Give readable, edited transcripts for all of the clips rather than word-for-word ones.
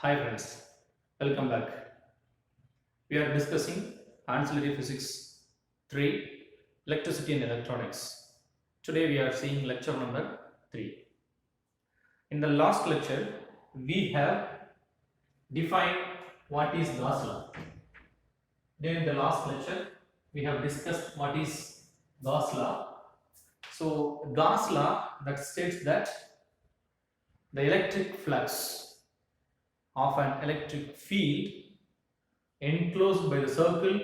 Hi friends, welcome back. We are discussing Ancillary Physics 3, Electricity and Electronics. Today we are seeing lecture number 3. In the last lecture, we have defined what is Gauss law. During the last lecture, we have discussed what is Gauss law. So Gauss law that states that the electric flux of an electric field enclosed by the circle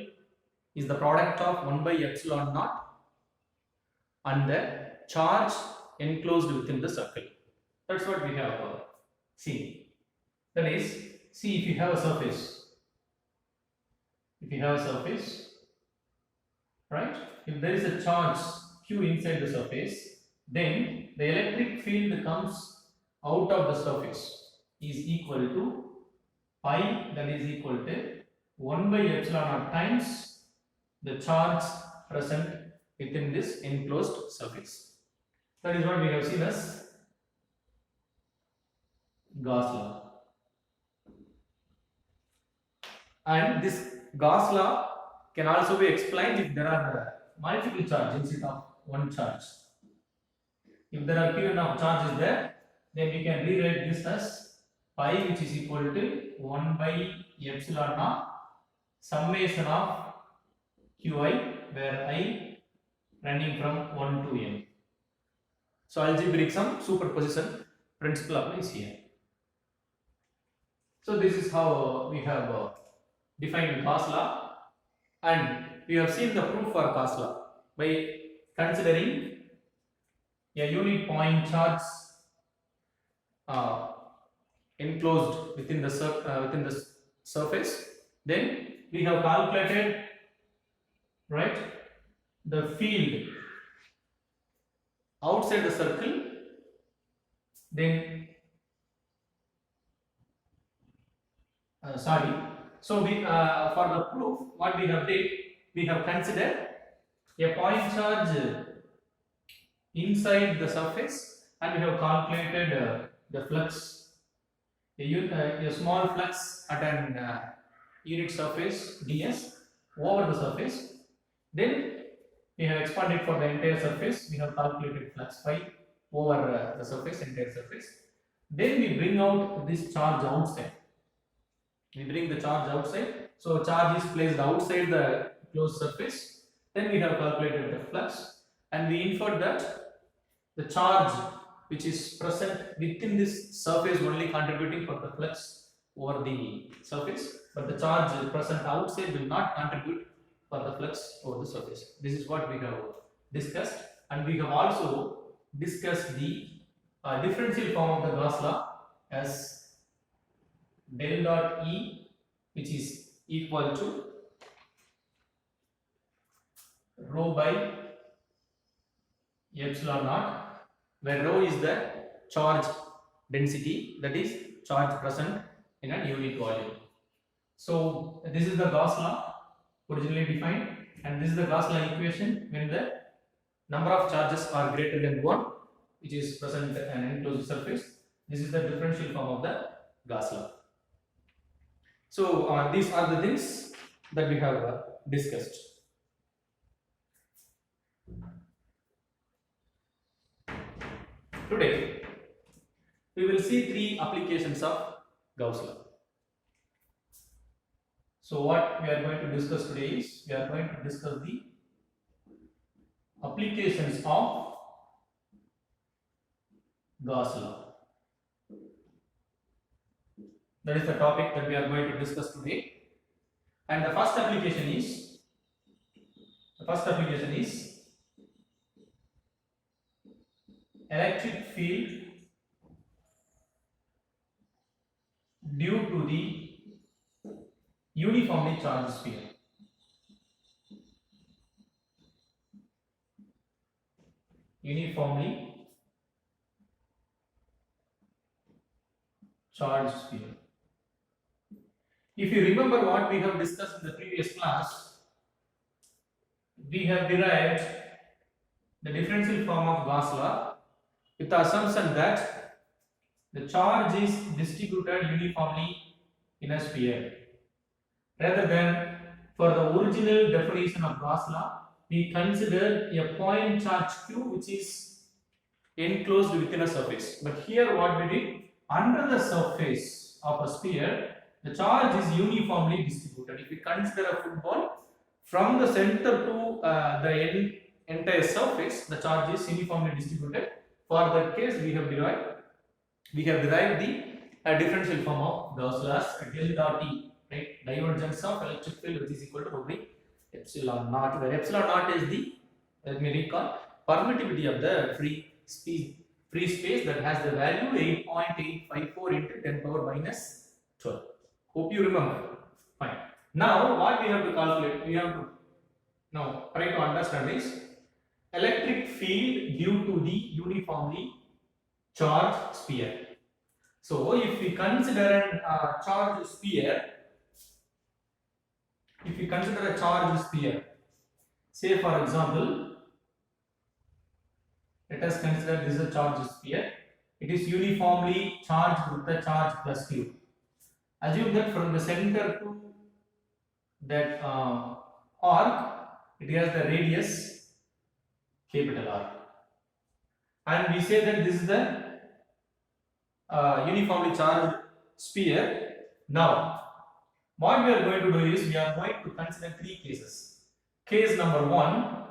is the product of 1 by epsilon naught and the charge enclosed within the circle. That's what we have seen. That is, see, if you have a surface, right? If there is a charge q inside the surface, then the electric field comes out of the surface is equal to pi, that is equal to 1 by epsilon naught times the charge present within this enclosed surface. That is what we have seen as Gauss law. And this Gauss law can also be explained if there are multiple charges instead of one charge. If there are q of charges there, then we can rewrite this as pi, which is equal to 1 by epsilon naught summation of qi, where I running from 1 to n. So algebraic sum superposition principle applies here. So this is how we have defined Gauss law, and we have seen the proof for Gauss law by considering a unit point charge enclosed within the surface. Then we have calculated, right, the field outside the circle. Then so we for the proof, what we have did, we have considered a point charge inside the surface, and we have calculated the flux, a small flux at an unit surface ds over the surface. Then we have expanded for the entire surface. We have calculated flux phi over the surface, entire surface. Then we bring out this charge outside. We bring the charge outside. So charge is placed outside the closed surface. Then we have calculated the flux, and we inferred that the charge which is present within this surface only contributing for the flux over the surface, but the charge present outside will not contribute for the flux over the surface. This is what we have discussed, and we have also discussed the differential form of the Gauss law as del dot E, which is equal to rho by epsilon naught, where rho is the charge density, that is charge present in a unit volume. So this is the Gauss law originally defined, and this is the Gauss law equation when the number of charges are greater than 1, which is present in an enclosed surface. This is the differential form of the Gauss law. So these are the things that we have discussed. Today we will see 3 applications of Gauss law. So what we are going to discuss today is, we are going to discuss the applications of Gauss law. That is the topic that we are going to discuss today. And the first application is electric field due to the uniformly charged sphere. Uniformly charged sphere. If you remember what we have discussed in the previous class, we have derived the differential form of Gauss law with the assumption that the charge is distributed uniformly in a sphere. Rather than for the original definition of Gauss law, we consider a point charge q which is enclosed within a surface. But here what we did, under the surface of a sphere, the charge is uniformly distributed. If we consider a football, from the center to the entire surface, the charge is uniformly distributed. For that case, we have derived the differential form of Gauss laws, del dot E, right? Divergence of electric field, which is equal to rho by epsilon naught, where epsilon naught is the, let me recall, permittivity of the free space that has the value 8.854 into 10 power minus 12. Hope you remember. Fine. Now what we have to calculate, we have to now try to understand is electric field due to the uniformly charged sphere. So if we consider a charged sphere, say for example, let us consider this is a charged sphere. It is uniformly charged with the charge plus q. Assume that from the center to that arc, it has the radius capital R. And we say that this is the uniformly charged sphere. Now, what we are going to do is we are going to consider three cases. Case number one,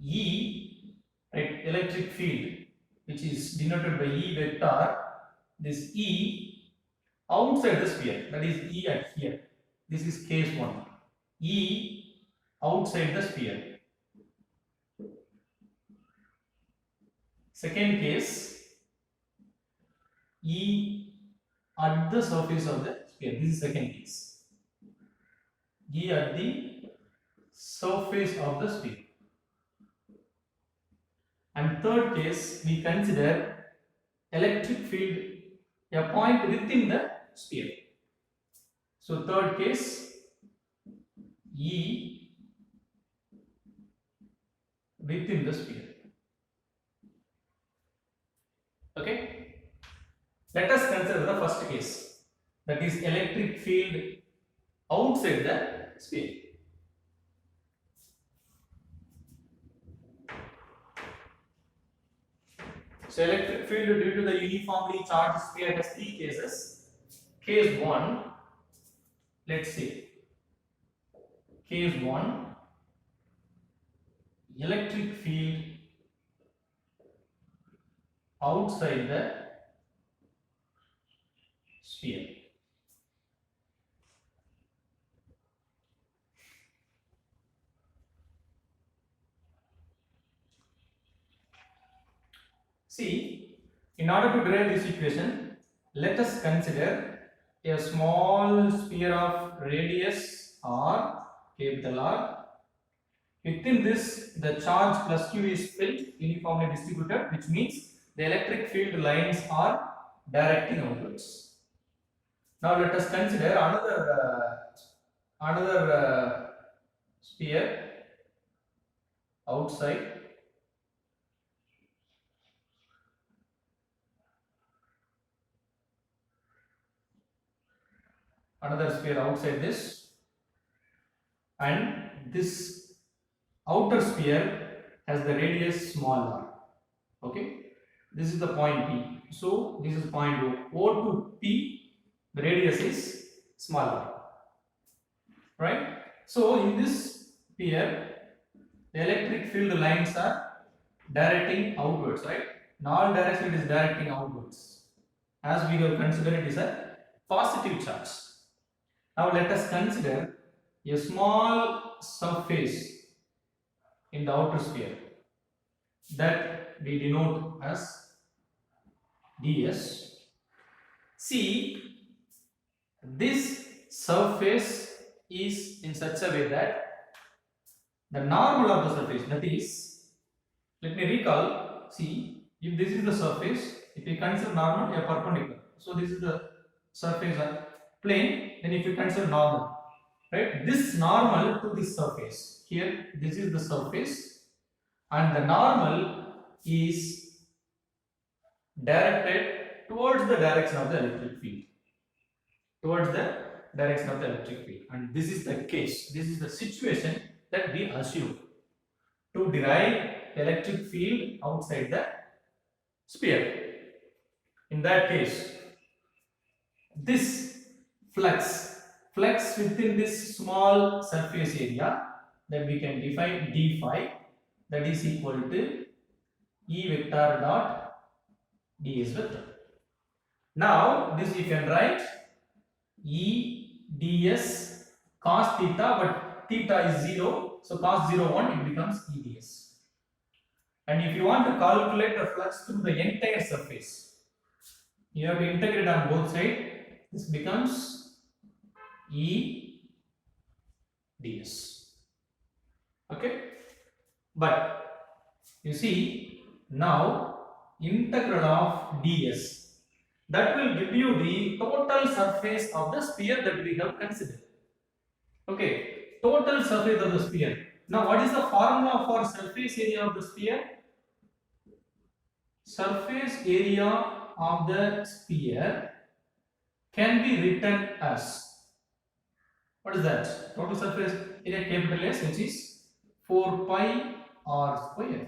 E, right, electric field, which is denoted by E vector, this E outside the sphere, that is E at here. This is case 1. E outside the sphere. Second case, E at the surface of the sphere. This is second case. E at the surface of the sphere. And third case, we consider electric field a point within the sphere. So third case, E within the sphere. Okay? Let us consider the first case, that is electric field outside the sphere. So electric field due to the uniformly charged sphere has three cases. Case 1, let's see. Case 1, electric field outside the sphere. See, in order to derive this equation, let us consider a small sphere of radius R, capital R. Within this, the charge plus Q is filled, uniformly distributed, which means the electric field lines are directing outwards. Now let us consider another sphere outside. Another sphere outside this, and this outer sphere has the radius small r. Okay, this is the point P. So this is point O to P. The radius is small r. Right. So in this sphere, the electric field lines are directing outwards. Right. In all directions it is directing outwards, as we have considered it is a positive charge. Now let us consider a small surface in the outer sphere that we denote as ds. See, this surface is in such a way that the normal of the surface, that is, let me recall, see, if this is the surface, if we consider normal, a perpendicular. So this is the surface plane, then if you consider normal, right, this normal to this surface, here this is the surface and the normal is directed towards the direction of the electric field. Towards the direction of the electric field. And this is the case. This is the situation that we assume to derive electric field outside the sphere. In that case, this flux within this small surface area that we can define d phi, that is equal to E vector dot ds vector. Now this you can write E ds cos theta, but theta is 0, so cos 0 1 it becomes E ds. And if you want to calculate the flux through the entire surface, you have to integrate on both sides. This becomes E ds. Okay, but you see now integral of ds, that will give you the total surface of the sphere that we have considered. Okay, total surface of the sphere. Now what is the formula for surface area of the sphere? Surface area of the sphere can be written as, what is that? Total surface area capital S, which is 4 pi r square.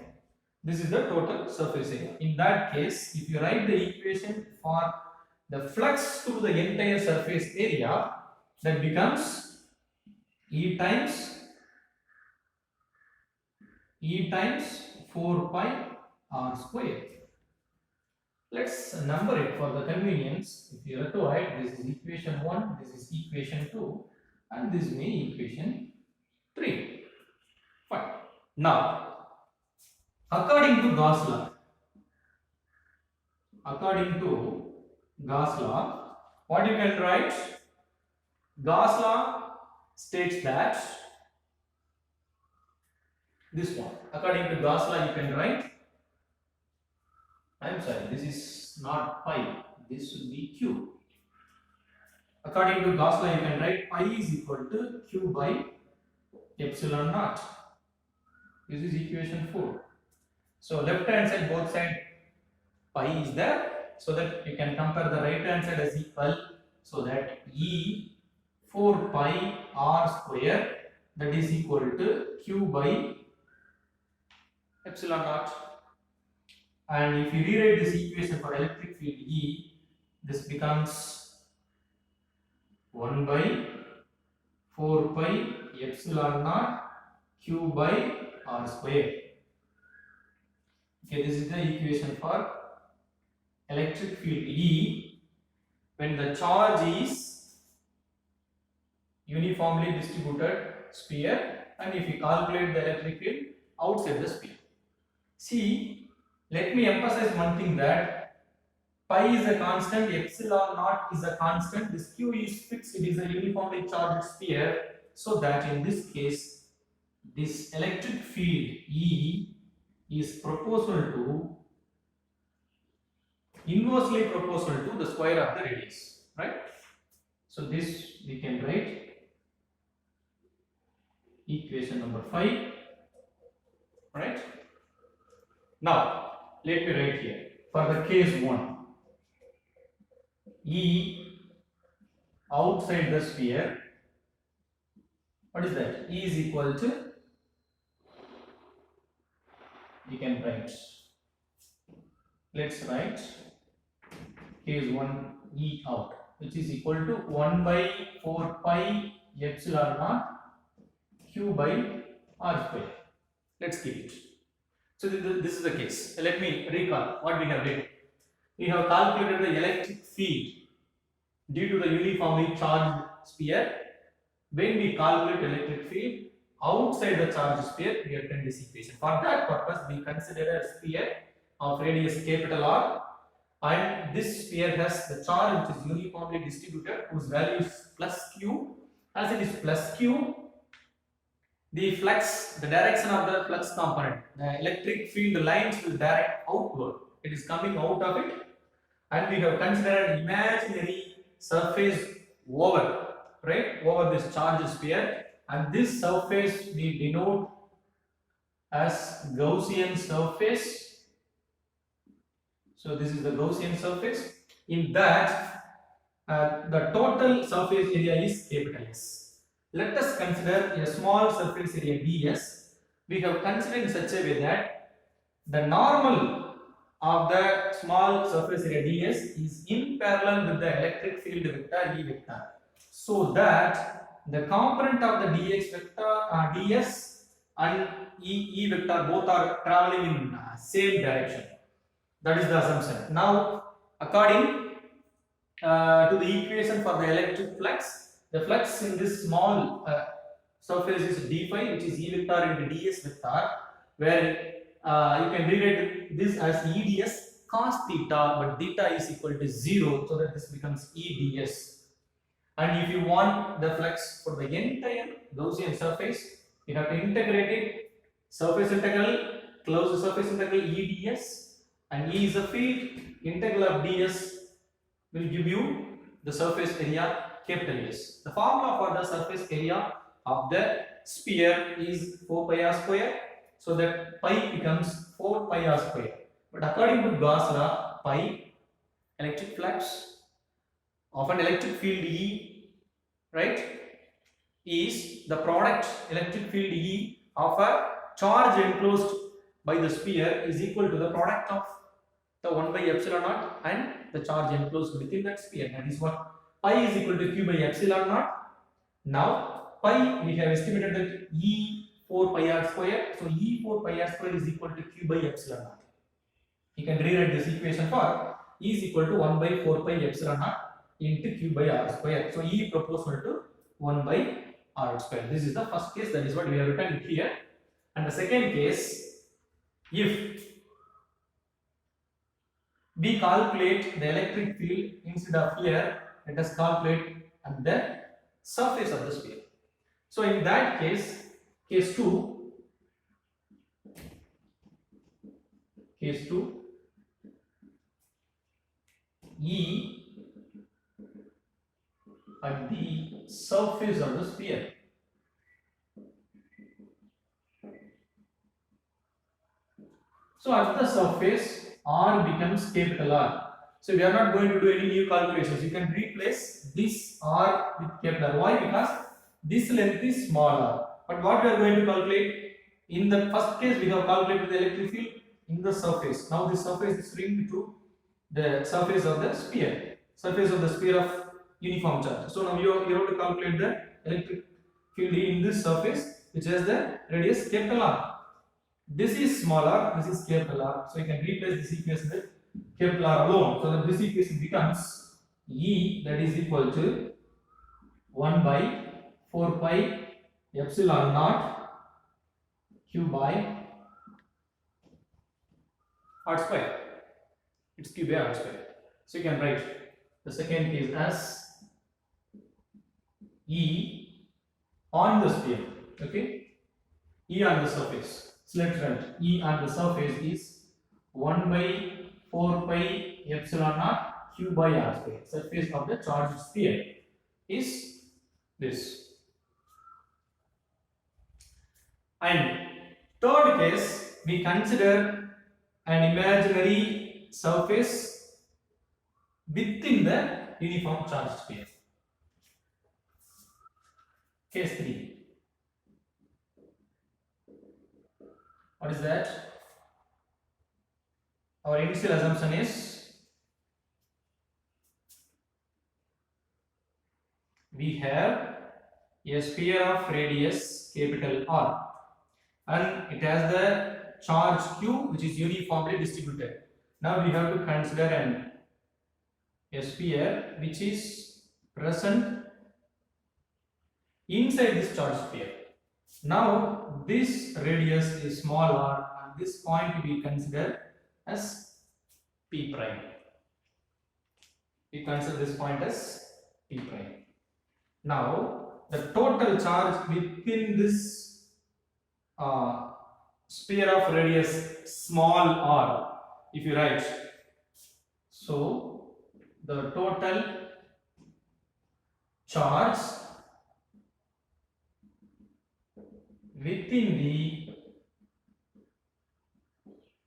This is the total surface area. In that case, if you write the equation for the flux through the entire surface area, that becomes E times 4 pi r square. Let's number it for the convenience. If you require, this is equation 1, this is equation 2, and this may be equation 3. Fine. Now, according to Gauss law, what you can write? Gauss law states that this one. According to Gauss law, you can write, I'm sorry, this is not pi, this should be q. According to Gauss law, you can write pi is equal to q by epsilon naught. This is equation 4. So left hand side, both side pi is there, so that you can compare the right hand side as equal, so that E 4 pi r square, that is equal to q by epsilon naught. And if you rewrite this equation for electric field E, this becomes 1 by 4 pi epsilon naught q by r square. Okay, this is the equation for electric field E when the charge is uniformly distributed sphere, and if you calculate the electric field outside the sphere. See, let me emphasize one thing, that pi is a constant, epsilon naught is a constant, this q is fixed, it is a uniformly charged sphere, so that in this case, this electric field E is inversely proportional to the square of the radius, right? So this we can write equation number 5, right? Now let me write here for the case 1, E outside the sphere, what is that? E is equal to, we can write, let's write case 1 E out, which is equal to 1 by 4 pi epsilon naught q by r square. Let's keep it. So this is the case. Let me recall what we have done. We have calculated the electric field due to the uniformly charged sphere. When we calculate electric field outside the charged sphere, we obtain this equation. For that purpose, we consider a sphere of radius capital R, and this sphere has the charge which is uniformly distributed, whose value is plus q. As it is plus q, the flux, the direction of the flux component, the electric field lines will direct outward. It is coming out of it, and we have considered an imaginary surface over, right, over this charged sphere, and this surface we denote as Gaussian surface. So this is the Gaussian surface, In that, the total surface area is capital S. Let us consider a small surface area ds. We have considered in such a way that the normal of the small surface area ds is in parallel with the electric field vector E vector. So that the component of the dx vector ds and E vector both are traveling in same direction. That is the assumption. Now, according to the equation for the electric flux, the flux in this small surface is d phi, which is E vector into ds vector, where you can rewrite this as eds cos theta, but theta is equal to 0, so that this becomes eds. And if you want the flux for the entire Gaussian surface, you have to integrate it. Surface integral, closed surface integral eds, and E is a field. Integral of ds will give you the surface area capital S. The formula for the surface area of the sphere is 4 pi r square, so that pi becomes 4 pi r square. But according to Gauss law, pi, electric flux of an electric field E, right, is the product electric field E of a charge enclosed by the sphere is equal to the product of the 1 by epsilon naught and the charge enclosed within that sphere. That is what pi is equal to q by epsilon naught. Now pi, we have estimated that E 4 pi r square. So E 4 pi r square is equal to q by epsilon naught. You can rewrite this equation for E is equal to 1 by 4 pi epsilon naught into q by r square. So E proportional to 1 by r square. This is the first case, that is what we have written here. And the second case, if we calculate the electric field instead of here, let us calculate at the surface of the sphere. So in that case, case 2, E at the surface of the sphere. So at the surface, R becomes capital R. So we are not going to do any new calculations. You can replace this R with capital R. Why? Because this length is smaller. But what we are going to calculate, in the first case we have calculated the electric field in the surface. Now this surface is linked to the surface of the sphere. Surface of the sphere of uniform charge. So now you have to calculate the electric field in this surface, which has the radius capital R. This is smaller, this is capital R. So you can replace this equation with capital R alone. So that this equation becomes E, that is equal to 1 by 4 pi epsilon naught q by r square. It's q by r square. So you can write the second case as E on the sphere. Okay, E on the surface. So let's write E on the surface is 1 by 4 pi epsilon naught q by r square. Surface of the charged sphere is this. And third case, we consider an imaginary surface within the uniform charged sphere. Case 3. What is that? Our initial assumption is we have a sphere of radius capital R and it has the charge Q which is uniformly distributed. Now we have to consider a sphere which is present inside this charge sphere. Now this radius is small r and this point we consider as P prime. We consider this point as P prime. Now the total charge within this sphere of radius small r, if you write, so the total charge within the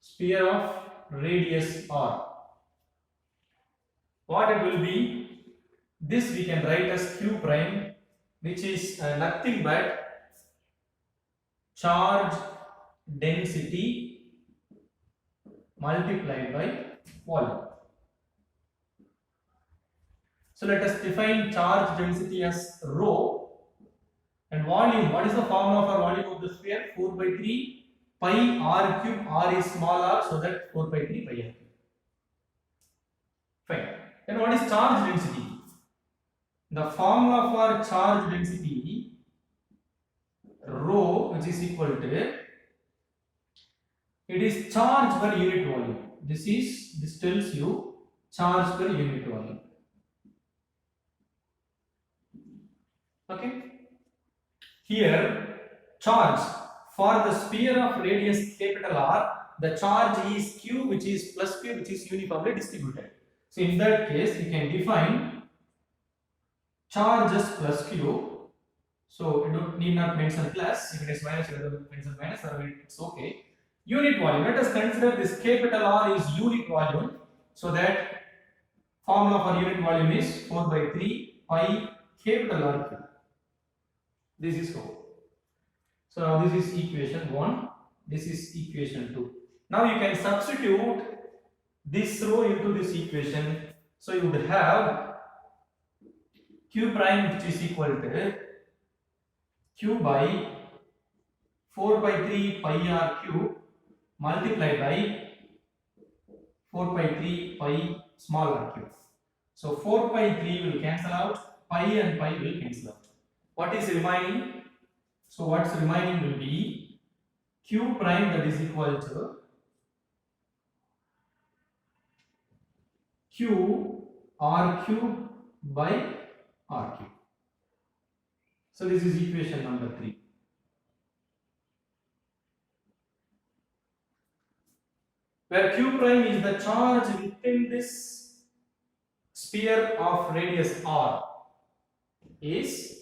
sphere of radius r what it will be, this we can write as q prime, which is nothing but charge density multiplied by volume. So let us define charge density as rho, and volume, what is the formula for volume of the sphere? 4 by 3 pi r cube. R is small r, so that 4 by 3 pi r cube. Fine. Then what is charge density? The formula for charge density, rho, which is equal to, it is charge per unit volume. This tells you charge per unit volume. Okay. Here, charge for the sphere of radius capital R, the charge is q, which is plus q, which is uniformly distributed. So in that case, you can define charge as plus q. So you don't need not mention plus. If it is minus, you have to mention minus, or it's okay. Unit volume. Let us consider this capital R is unit volume. So that formula for unit volume is 4 by 3 pi capital R cube. This is rho. So now this is equation 1, this is equation 2. Now you can substitute this rho into this equation. So you would have q prime, which is equal to q by 4 by 3 pi r cube multiplied by 4 by 3 pi small r cube. So 4 by 3 will cancel out, pi and pi will cancel out. What is remaining? So what's remaining will be q prime, that is equal to q r cube by r cube. So this is equation number 3. Where q prime is the charge within this sphere of radius r, is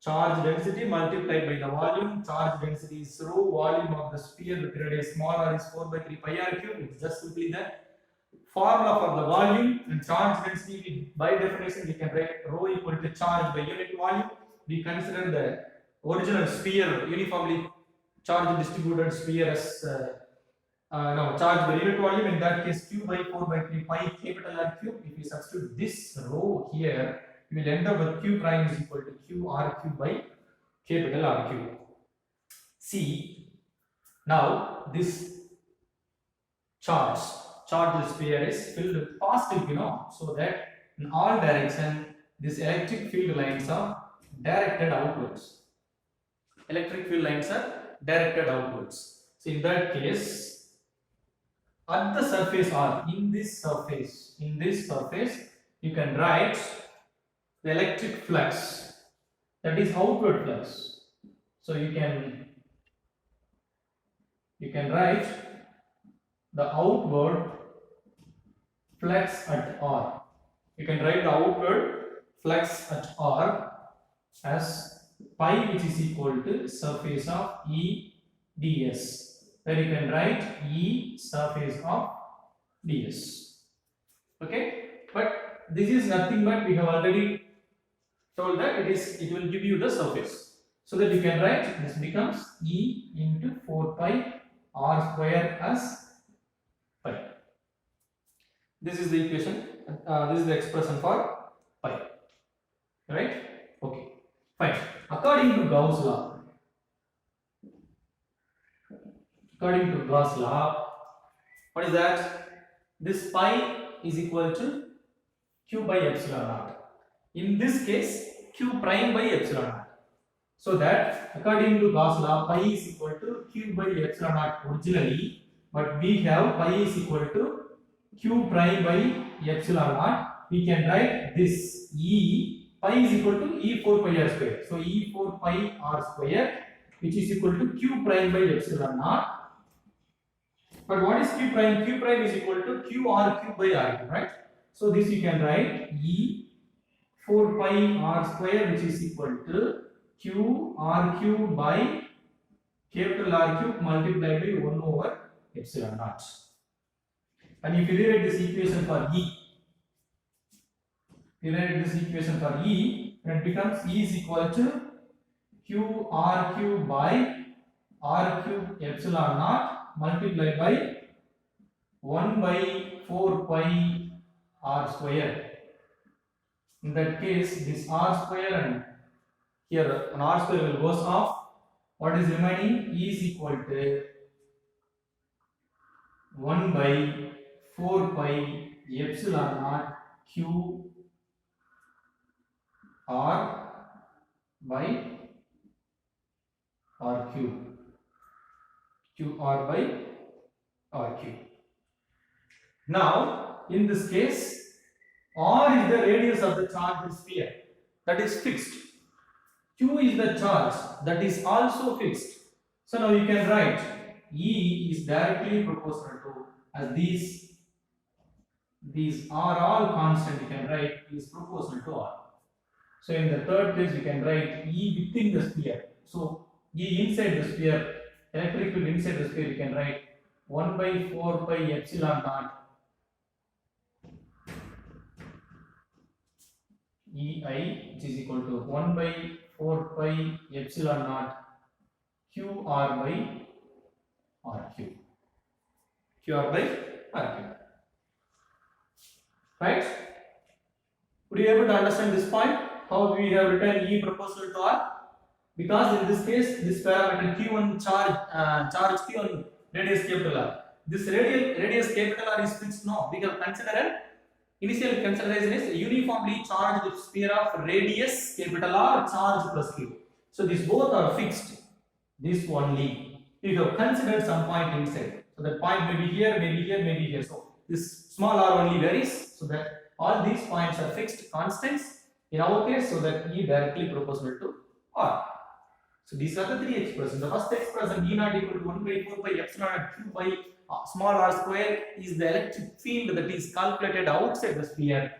charge density multiplied by the volume. Charge density is rho, volume of the sphere with radius small r is 4 by 3 pi r cube. It's just simply the formula for the volume. And charge density, by definition, we can write rho equal to charge by unit volume. We consider the original sphere, uniformly charge distributed sphere, as now charge by unit volume. In that case, q by 4 by 3 pi capital R cube. If we substitute this rho here, we will end up with q prime is equal to q r cube by capital R cube. See, now this charge sphere is filled with positive, so that in all direction these electric field lines are directed outwards. Electric field lines are directed outwards. So in that case, at the surface R, in this surface, you can write the electric flux, that is outward flux. So you can write the outward flux at R. You can write the outward flux at R as pi, which is equal to surface of E ds, where you can write E surface of ds. Okay, but this is nothing but, we have already told that it will give you the surface, so that you can write this becomes E into 4 pi r square as pi. This is the equation, this is the expression for pi, right? Okay, fine. According to Gauss law, what is that? This pi is equal to q by epsilon naught. In this case, q prime by epsilon naught. So that according to Gauss law, pi is equal to q by epsilon naught originally, but we have pi is equal to q prime by epsilon naught. We can write this E, pi is equal to E4 pi r square. So E4 pi r square, which is equal to q prime by epsilon naught. But what is q prime? Q prime is equal to q r cube by r cube, right? So this you can write E 4 pi r square, which is equal to q r cube by capital R cube multiplied by 1 over epsilon naught. And if you rewrite this equation for E, we write this equation for E, and it becomes E is equal to Q R cube by R cube epsilon naught multiplied by 1 by 4 pi R square. In that case, this R square and here an R square will goes off. What is remaining? E is equal to 1 by 4 pi epsilon naught Q R by R cube. Q R by R cube. Now, in this case, R is the radius of the charged sphere, that is fixed. Q is the charge, that is also fixed. So now you can write E is directly proportional to, as these are all constant, you can write E is proportional to R. So in the third place you can write E within the sphere. So E inside the sphere, electric field inside the sphere, you can write 1 by 4 pi epsilon naught EI, which is equal to 1 by 4 pi epsilon naught QR by RQ. QR by RQ. Right? Would you able to understand this point? How we have written E proportional to R? Because in this case, this parameter Q1 charge Q1 radius capital R. This radius capital R is fixed. No, we have considered initial consideration is uniformly charged sphere of radius capital R charge plus Q. So these both are fixed. This only. You have considered some point inside. So that point may be here, maybe here, maybe here. So this small r only varies. So that all these points are fixed constants in our case, so that E directly proportional to R. So these are the three expressions. The first expression E naught equal to 1 by 4 pi epsilon naught Q by small r square is the electric field that is calculated outside the sphere,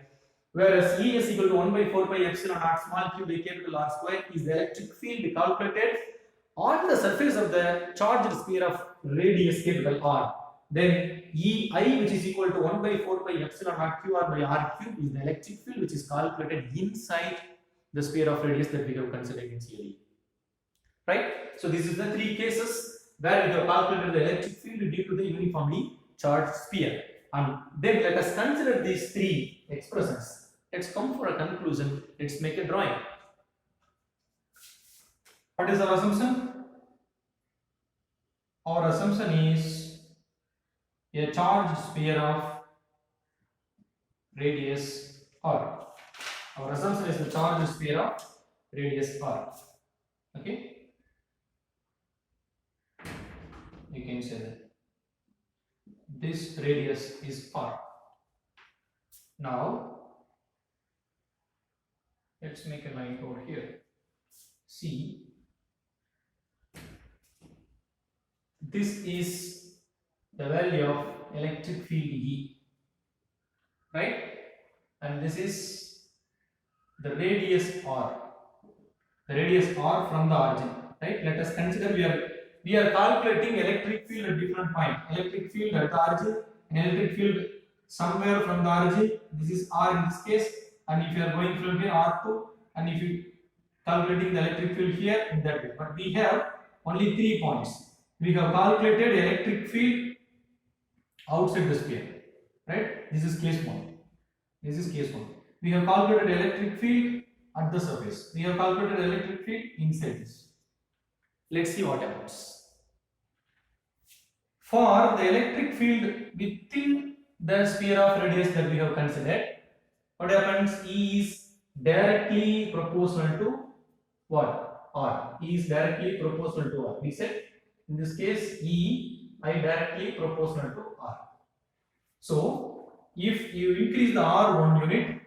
whereas E is equal to 1 by 4 pi epsilon naught small q by capital R square is the electric field calculated on the surface of the charged sphere of radius capital R. Then EI, which is equal to 1 by 4 pi epsilon naught QR by R cube, is the electric field which is calculated inside the sphere of radius that we have considered initially. Right? So this is the three cases where we have calculated the electric field due to the uniformly charged sphere. And then let us consider these three expressions. Let's come for a conclusion. Let's make a drawing. What is our assumption? Our assumption is a charged sphere of radius R. Our assumption is the charged sphere of radius R. Okay? You can say that this radius is R. Now, let's make a line over here. See, this is the value of electric field E, right? And this is the radius R. The radius R from the origin, right? Let us consider we are calculating electric field at different point. Electric field at the origin, and electric field somewhere from the origin. This is R in this case, and if you are going from here R2, and if you calculating the electric field here in that way. But we have only 3 points. We have calculated electric field outside the sphere, right? This is case 1. This is case 1. We have calculated electric field at the surface. We have calculated electric field inside this. Let's see what happens. For the electric field within the sphere of radius that we have considered, what happens? E is directly proportional to what? R. E is directly proportional to R. We said in this case E I directly proportional to R. So if you increase the R 1 unit,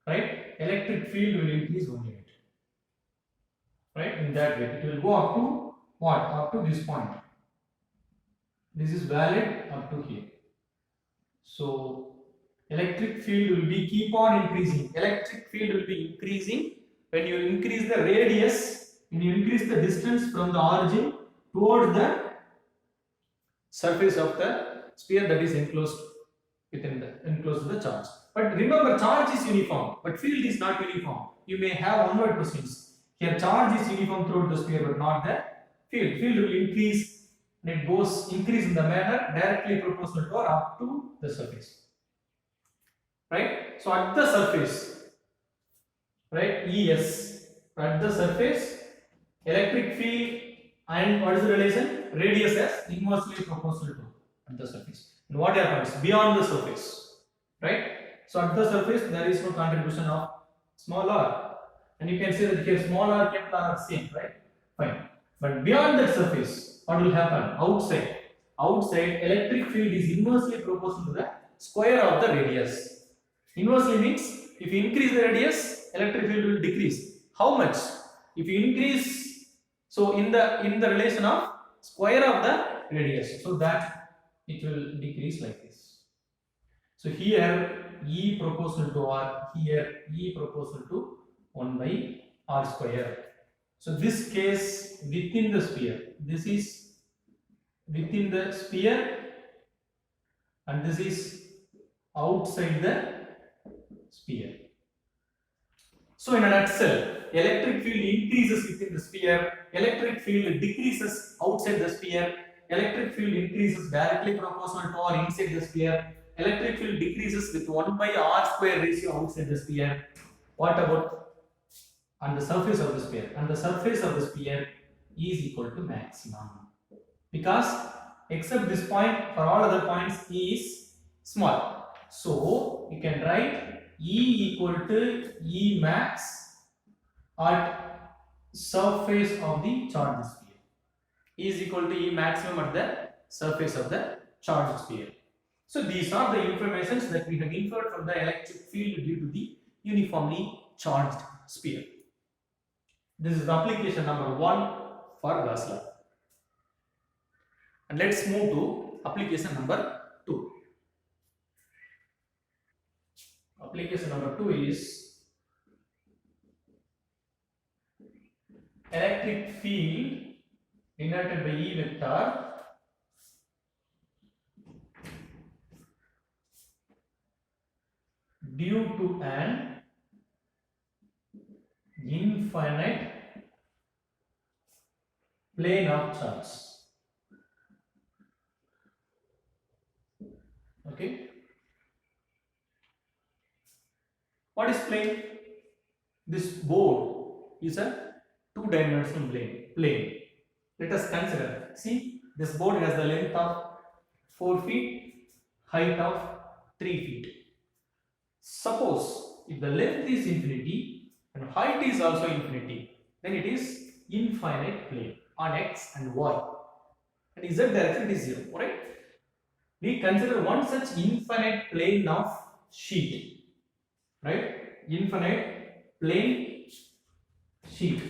right, electric field will increase 1 unit. Right, in that way it will go up to what? Up to this point. This is valid up to here. So electric field will be keep on increasing. Electric field will be increasing when you increase the radius, when you increase the distance from the origin towards the surface of the sphere that is enclosed within the enclosed the charge. But remember, charge is uniform, but field is not uniform. You may have one-word questions. Here, charge is uniform throughout the sphere, but not the field. Field will increase, and it goes increase in the manner directly proportional to or up to the surface. Right? So at the surface, right? ES at the surface, electric field and what is the relation? Radius as inversely proportional to at the surface. And what happens beyond the surface, right? So at the surface there is no contribution of small r, and you can say that here small r capital R are same, right? Fine. But beyond that surface, what will happen? Outside electric field is inversely proportional to the square of the radius. Inversely means if you increase the radius, electric field will decrease. How much? If you increase, so in the relation of square of the radius, so that it will decrease like this. So here E proportional to R, here E proportional to 1 by R square. So this case within the sphere, this is within the sphere and this is outside the sphere. So in a nutshell, electric field increases within the sphere, electric field decreases outside the sphere, electric field increases directly proportional to or inside the sphere, electric field decreases with 1 by R square ratio outside the sphere. What about on the surface of the sphere? And the surface of the sphere is equal to maximum, because except this point, for all other points E is small. So you can write E equal to E max at surface of the charged sphere. E is equal to E maximum at the surface of the charged sphere. So these are the informations that we have inferred from the electric field due to the uniformly charged sphere. This is application number 1 for Gauss law. And let's move to application number 2. Application number 2 is electric field denoted by E vector due to an infinite plane of charge. Okay. What is plane? This board is a two-dimensional plane. Let us consider. See, this board has the length of 4 feet, height of 3 feet. Suppose if the length is infinity and height is also infinity, then it is infinite plane on x and y, and z direction is 0, right? We consider one such infinite plane of sheet, right? Infinite plane sheet.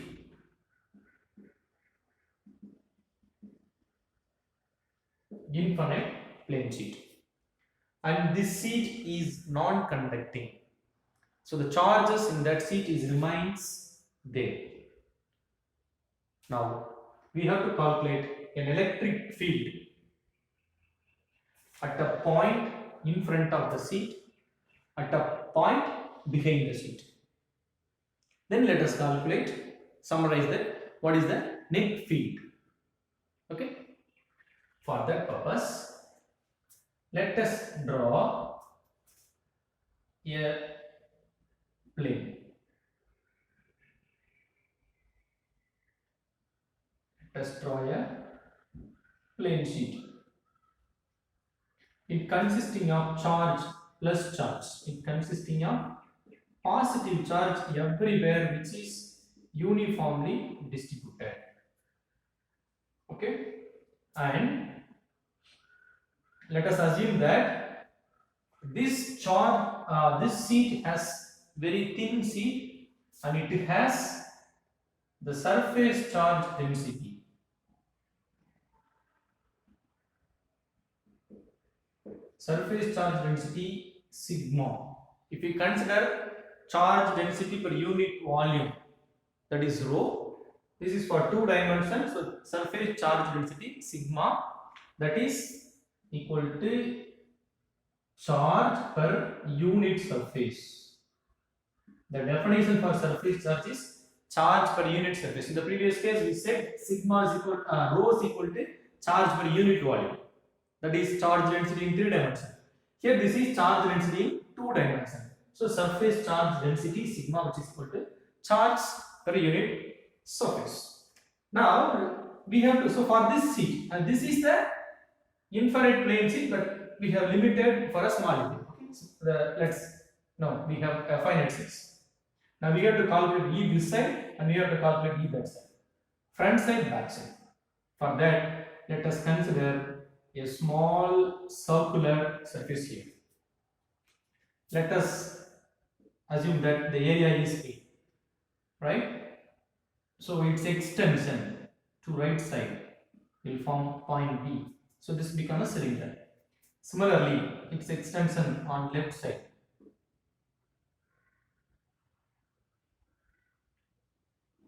Infinite plane sheet. And this sheet is non-conducting. So the charges in that sheet remains there. Now we have to calculate an electric field at a point in front of the sheet, at a point behind the sheet. Then let us calculate, summarize that, what is the net field. Okay. For that purpose, let us draw a plane. Let us draw a plane sheet. It consisting of charge plus charge. It consisting of positive charge everywhere which is uniformly distributed. Okay. And let us assume that this charge, this sheet has very thin sheet and it has the surface charge density. Surface charge density sigma. If you consider charge density per unit volume, that is rho. This is for 2 dimensions, so surface charge density sigma, that is equal to charge per unit surface. The definition for surface charge is charge per unit surface. In the previous case, we said sigma is equal, rho is equal to charge per unit volume. That is charge density in 3 dimensions. Here, this is charge density in 2 dimensions. So, surface charge density sigma, which is equal to charge per unit surface. Now, we have to, so for this sheet, and this is the infrared plane sheet, but we have limited for a small area. Okay, so we have a finite size. Now we have to calculate E this side and we have to calculate E that side. Front side, back side. For that, let us consider a small circular surface here. Let us assume that the area is A, right? So its extension to right side will form point B. So this becomes a cylinder. Similarly, its extension on left side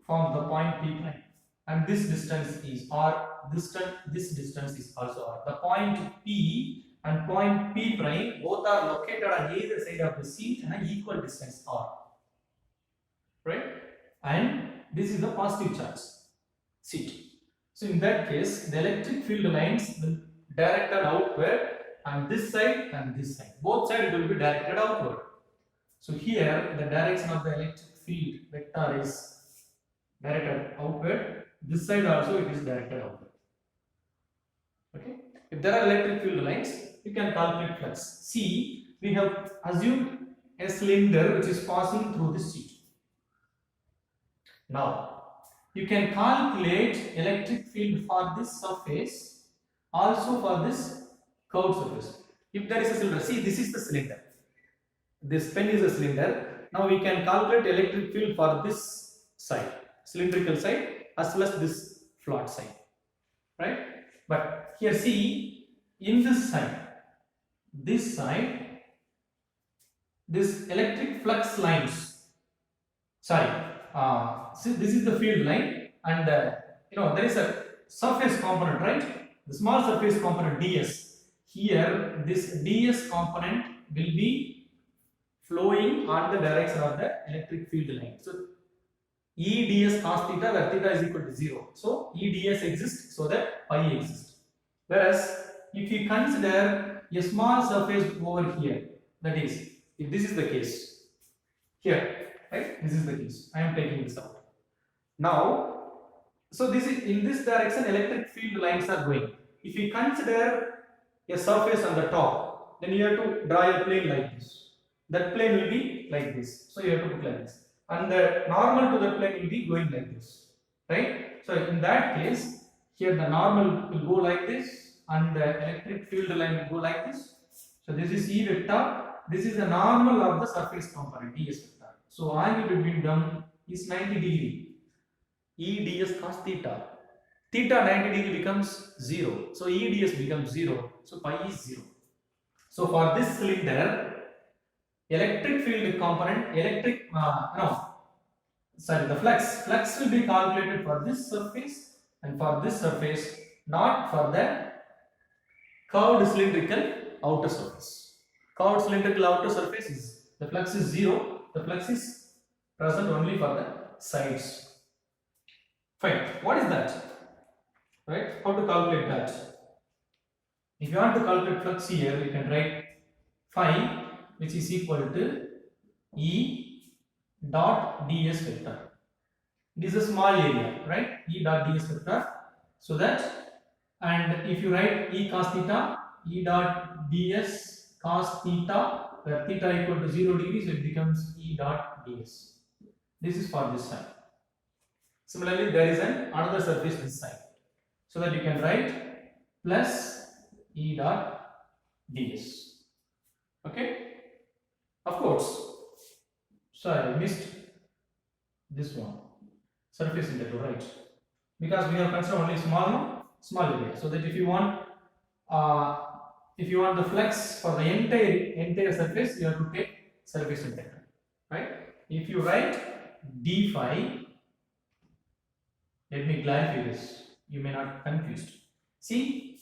form the point P prime, and this distance is R. This distance is also R. The point P and point P prime both are located on either side of the sheet and an equal distance R. Right? And this is the positive charge sheet. So in that case, the electric field lines will directed outward on this side and this side. Both sides will be directed outward. So here the direction of the electric field vector is directed outward. This side also it is directed outward. Okay. If there are electric field lines, you can calculate flux. See, we have assumed a cylinder which is passing through this sheet. Now, you can calculate electric field for this surface, also for this curved surface. If there is a cylinder, see this is the cylinder. This pen is a cylinder. Now we can calculate electric field for this side, cylindrical side, as well as this flat side, right? But here see, in this side, this electric flux lines, see this is the field line, and there is a surface component, right? The small surface component ds. Here this ds component will be flowing on the direction of the electric field line. So E ds cos theta, where theta is equal to 0. So E ds exists so that pi exists. Whereas if you consider a small surface over here, that is, if this is the case, here, right? This is the case. I am taking this out. Now, so this is in this direction electric field lines are going. If you consider a surface on the top, then you have to draw a plane like this. That plane will be like this. So you have to put like this. And the normal to the plane will be going like this. Right? So in that case, here the normal will go like this and the electric field line will go like this. So this is E vector. This is the normal of the surface component ds vector. So angle between them is 90 degree. E ds cos theta. Theta 90 degree becomes 0. So E ds becomes 0. So pi is 0. So for this cylinder, electric field component, the flux will be calculated for this surface and for this surface, not for the curved cylindrical outer surface. Curved cylindrical outer surface is, the flux is 0, the flux is present only for the sides. Fine, what is that? Right, how to calculate that? If you want to calculate flux here, we can write phi, which is equal to E dot ds vector. It is a small area, right? E dot ds vector. So that, and if you write E cos theta, E dot ds cos theta, where theta equal to 0 degrees, so it becomes E dot ds. This is for this side. Similarly, there is another surface this side. So that you can write plus E dot ds. Okay? Of course, sorry, I missed this one, surface integral, right? Because we have considered only small area. So that if you want the flux for the entire surface, you have to take surface integral, right? If you write d phi, let me clarify this. You may not be confused. See,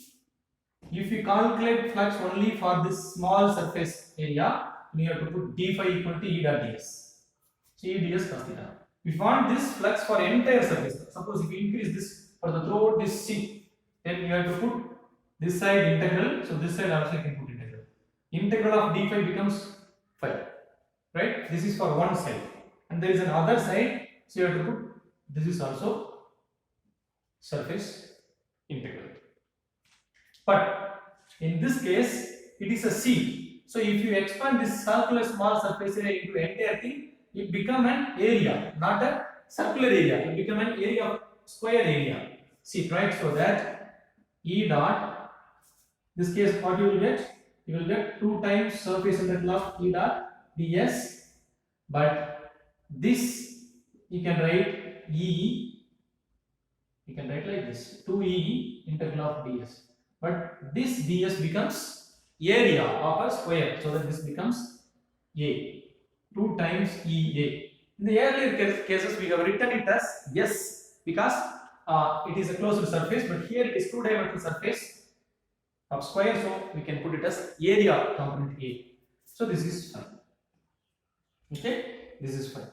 if you calculate flux only for this small surface area, you have to put d phi equal to E dot ds. So E ds cos theta. If you want this flux for entire surface, suppose if you increase this for the throughout this C, then you have to put this side integral. So this side also you can put integral. Integral of d phi becomes phi, right? This is for one side, and there is another side. So you have to put this is also surface integral. But in this case, it is a C. So if you expand this circular small surface area into entire thing, it become an area, not a circular area. It become an area of square area. See, right? So that E dot, this case what you will get? You will get 2 times surface integral of E dot ds. But this you can write E. You can write like this: 2E integral of ds. But this ds becomes area of a square, so that this becomes A, 2 times EA. In the earlier cases, we have written it as S because it is a closed surface, but here it is 2-dimensional surface of square, so we can put it as area component A. So this is fine. Okay, this is fine.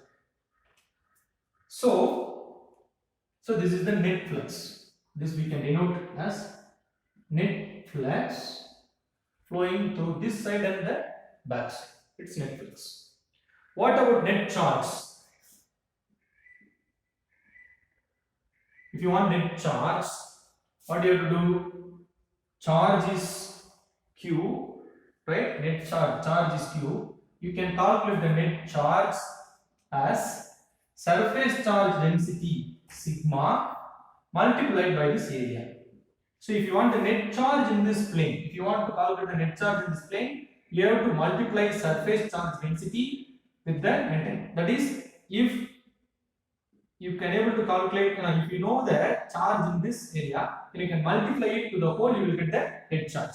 So this is the net flux. This we can denote as net flux flowing through this side and the back side. It's net flux. What about net charge? If you want net charge, what do you have to do? Charge is Q, right? Net charge is Q. You can calculate the net charge as surface charge density sigma multiplied by this area. So if you want the net charge in this plane, if you want to calculate the net charge in this plane, you have to multiply surface charge density with the net. That is, if you can able to calculate, if you know the charge in this area, then you can multiply it to the whole, you will get the net charge.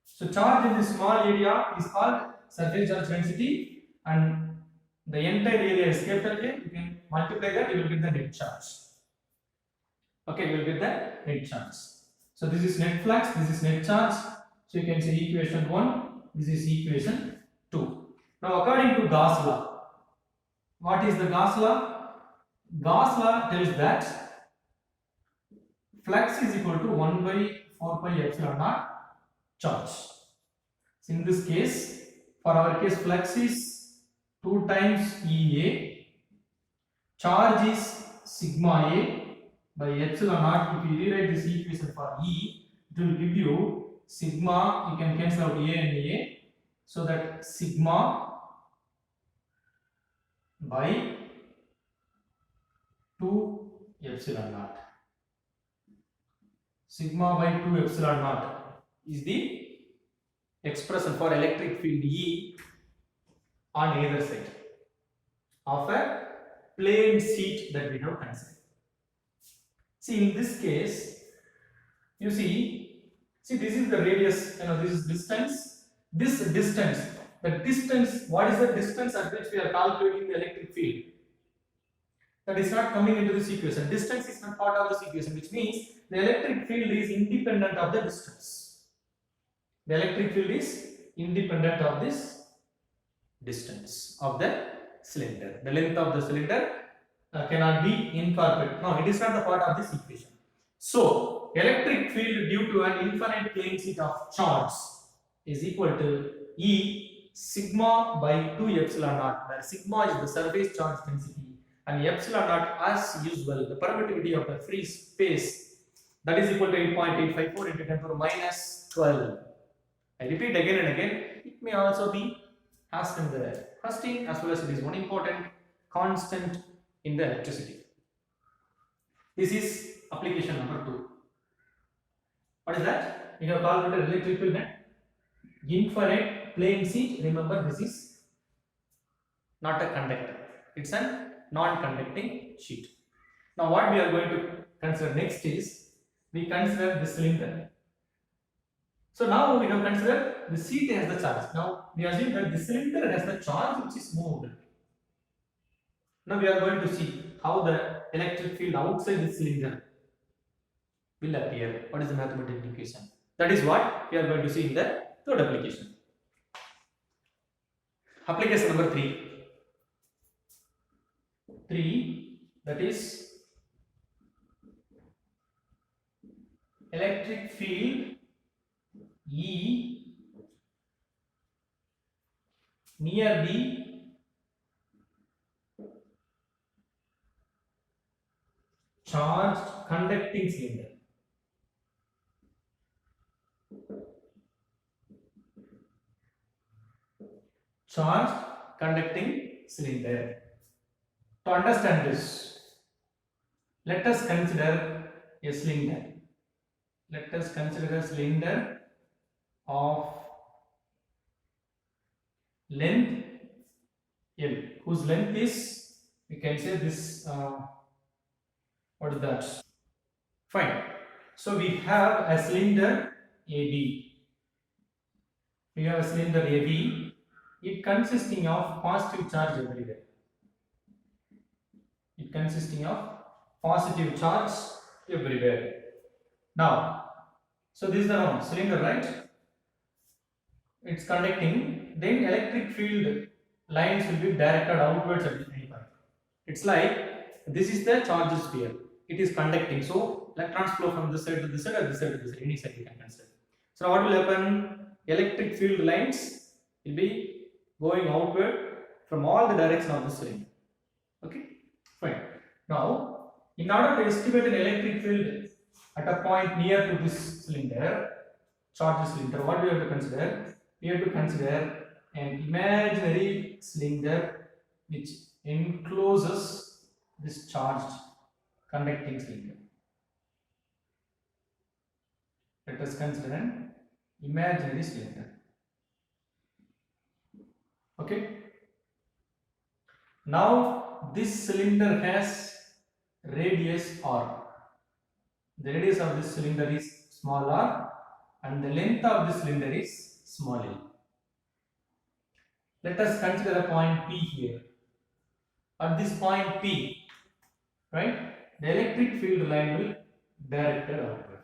So charge in this small area is called surface charge density, and the entire area is capital A. You can multiply that, you will get the net charge. Okay, you will get the net charge. So this is net flux, this is net charge. So you can say equation 1, this is equation 2. Now according to Gauss law, what is the Gauss law? Gauss law tells that flux is equal to 1 by 4 pi epsilon naught charge. So in this case, for our case, flux is 2 times EA, charge is sigma A by epsilon naught. If you rewrite this equation for E, it will give you sigma, you can cancel out A and A, so that sigma by 2 epsilon naught. Sigma by 2 epsilon naught is the expression for electric field E on either side of a plane sheet that we have considered. See, in this case, you see this is the radius, this is distance. This distance, what is the distance at which we are calculating the electric field? That is not coming into this equation. Distance is not part of this equation, which means the electric field is independent of the distance. The electric field is independent of this distance of the cylinder. The length of the cylinder cannot be incorporated. No, it is not the part of this equation. So, electric field due to an infinite plane sheet of charge is equal to E sigma by 2 epsilon naught, where sigma is the surface charge density and epsilon naught as usual, the permittivity of the free space, that is equal to 8.854 into 10 to the minus 12. I repeat again and again, it may also be asked in the question, as well as it is one important constant in the electricity. This is application number 2. What is that? We have calculated electric field net, infinite plane sheet. Remember, this is not a conductor, it's a non-conducting sheet. Now what we are going to consider next is, we consider the cylinder. So now we have considered the sheet has the charge. Now we assume that the cylinder has the charge which is moved. Now we are going to see how the electric field outside the cylinder will appear. What is the mathematical equation? That is what we are going to see in the third application. Application number 3. 3, that is electric field E near the charged conducting cylinder. Charged conducting cylinder. To understand this, let us consider a cylinder. Let us consider a cylinder of length L, whose length is, we can say this, what is that? Fine. So we have a cylinder AB. We have a cylinder AB. It consisting of positive charge everywhere. It consisting of positive charge everywhere. Now, so this is the round cylinder, right? It's conducting. Then electric field lines will be directed outwards at any point. It's like this is the charge sphere. It is conducting. So electrons flow from this side to this side or this side to this side. Any side you can consider. So what will happen? Electric field lines will be going outward from all the directions of the cylinder. Okay, fine. Now, in order to estimate an electric field at a point near to this cylinder, charge cylinder, what do we have to consider? We have to consider an imaginary cylinder which encloses this charged conducting cylinder. Let us consider an imaginary cylinder. Okay. Now this cylinder has radius r. The radius of this cylinder is small r and the length of this cylinder is small l. Let us consider a point P here. At this point P, right, the electric field line will directed outward.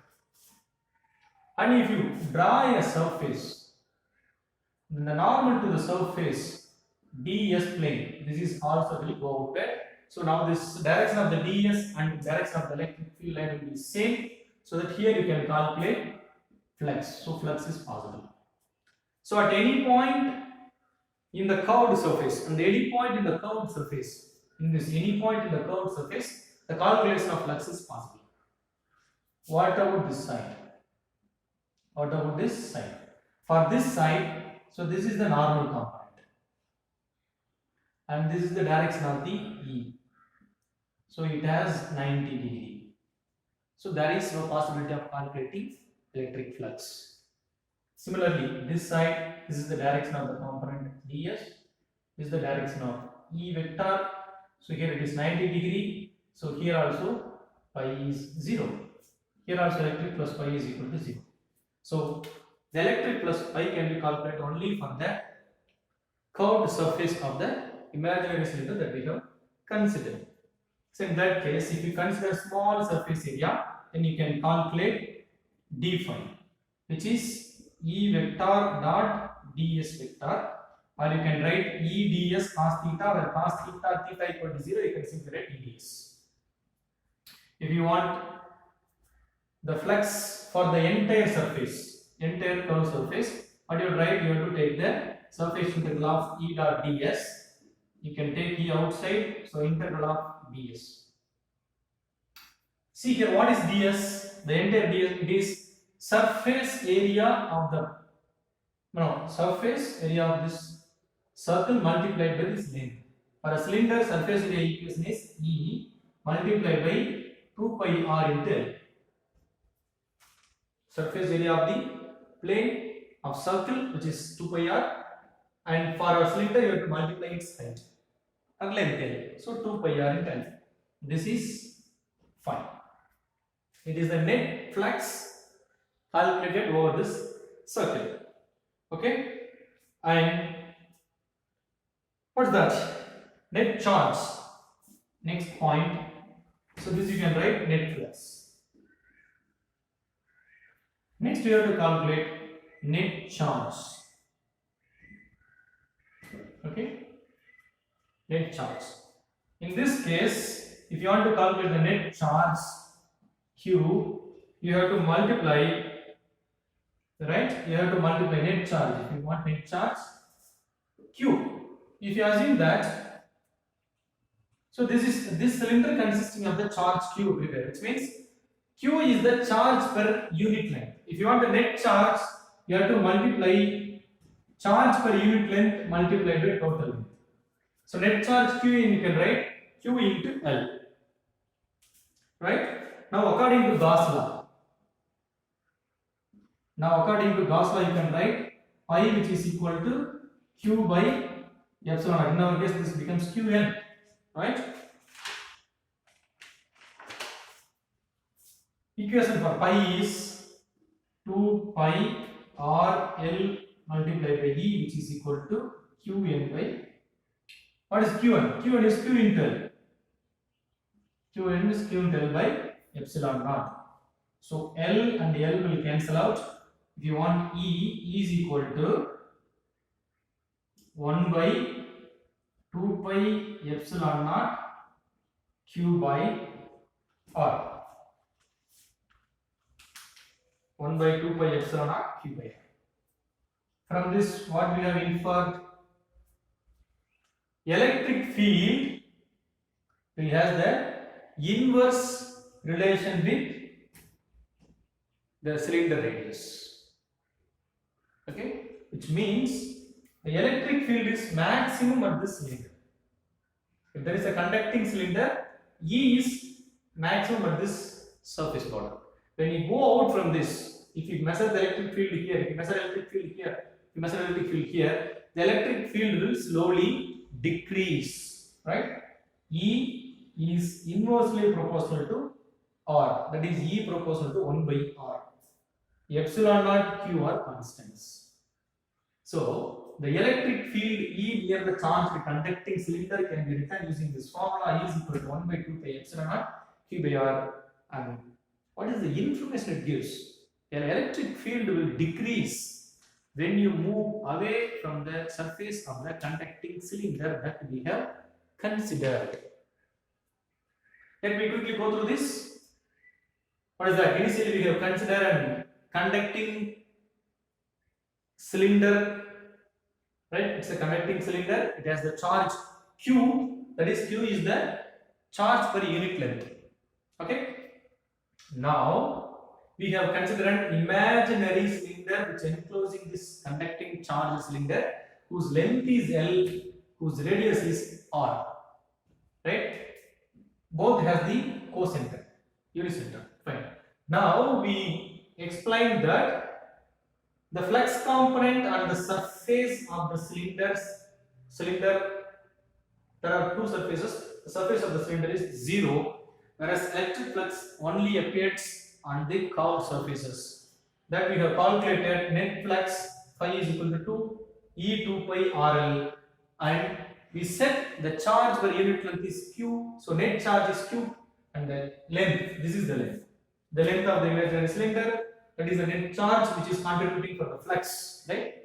And if you draw a surface, then the normal to the surface ds plane, this is also will go outward. So now this direction of the ds and direction of the electric field line will be same. So that here you can calculate flux. So flux is possible. So at any point in the curved surface, and any point in the curved surface, in this any point in the curved surface, the calculation of flux is possible. What about this side? What about this side? For this side, so this is the normal component, and this is the direction of the E. So it has 90 degree. So there is no possibility of calculating electric flux. Similarly, this side, this is the direction of the component ds. This is the direction of E vector. So here it is 90 degree. So here also pi is 0. Here also electric plus pi is equal to 0. So the electric plus pi can be calculated only for the curved surface of the imaginary cylinder that we have considered. So in that case, if you consider small surface area, then you can calculate d phi, which is E vector dot ds vector, or you can write E ds cos theta, where cos theta equal to 0, you can simply write E ds. If you want the flux for the entire surface, entire curved surface, what you write, you have to take the surface integral of E dot ds. You can take E outside, so integral of ds. See here, what is ds? The entire ds, it is surface area of the surface area of this circle multiplied by this length. For a cylinder, surface area equation is E multiplied by 2 pi r into L. Surface area of the plane of circle, which is 2 pi r, and for a cylinder you have to multiply its height or length L. So 2 pi r into L. This is fine. It is the net flux calculated over this circle. Okay, and what's that? Net charge. Next point. So this you can write net flux. Next we have to calculate net charge. Okay, net charge. In this case, if you want to calculate the net charge Q, you have to multiply, right? You have to multiply net charge. If you want net charge Q, if you assume that, so this cylinder consisting of the charge Q prepared, which means Q is the charge per unit length. If you want the net charge, you have to multiply charge per unit length multiplied by total length. So net charge Q in, you can write Q into L. Right? Now according to Gauss law, you can write I, which is equal to Q by epsilon. In our case, this becomes Qn. Right? Equation for pi is 2 pi R L multiplied by E, which is equal to Qn by, what is Qn? Qn is Q into L. Qn is Q into L by epsilon naught. So L and L will cancel out. If you want E is equal to 1 by 2 pi epsilon naught Q by R. 1 by 2 pi epsilon naught Q by R. From this, what we have inferred? Electric field will has the inverse relation with the cylinder radius. Okay, which means the electric field is maximum at this cylinder. If there is a conducting cylinder, E is maximum at this surface border. When you go out from this, if you measure the electric field here, if you measure electric field here, if you measure electric field here, the electric field will slowly decrease. Right? E is inversely proportional to R. That is E proportional to 1 by R. Epsilon naught Q are constants. So the electric field E near the charged conducting cylinder can be written using this formula. E is equal to 1 by 2 pi epsilon naught Q by R. And what is the information it gives? An electric field will decrease when you move away from the surface of the conducting cylinder that we have considered. Let me quickly go through this. What is that? Initially we have considered a conducting cylinder, right? It's a conducting cylinder. It has the charge Q. That is, Q is the charge per unit length. Okay. Now we have considered an imaginary cylinder which enclosing this conducting charge cylinder whose length is L, whose radius is R. Right? Both has the co-center, unicenter. Fine. Now we explained that the flux component on the surface of the cylinder, there are two surfaces. The surface of the cylinder is 0, whereas electric flux only appears on the curved surfaces. That we have calculated net flux phi is equal to 2 E 2 pi RL, and we set the charge per unit length is Q. So net charge is Q, and the length, this is the length. The length of the imaginary cylinder, that is the net charge which is contributing for the flux, right?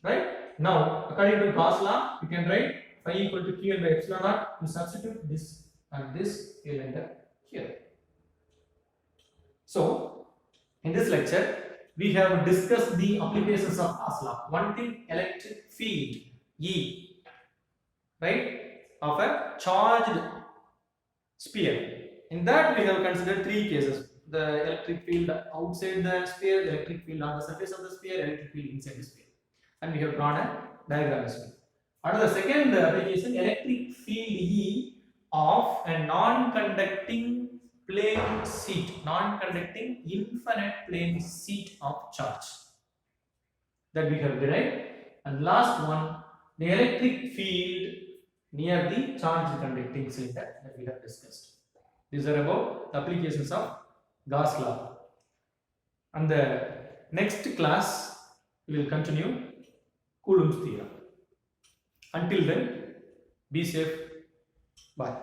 Right? Now, according to Gauss law, you can write phi equal to Q by epsilon naught. You substitute this and this, you'll enter here. So, in this lecture, we have discussed the applications of Gauss law. One thing, electric field E, right, of a charged sphere. In that, we have considered three cases: the electric field outside the sphere, the electric field on the surface of the sphere, electric field inside the sphere. And we have drawn a diagram as well. Under the second application, electric field E of a non-conducting plane sheet, non-conducting infinite plane sheet of charge, that we have derived. And last one, the electric field near the charged conducting cylinder, that we have discussed. These are about the applications of Gauss law. And the next class we will continue Coulomb's theorem. Until then, be safe. Bye.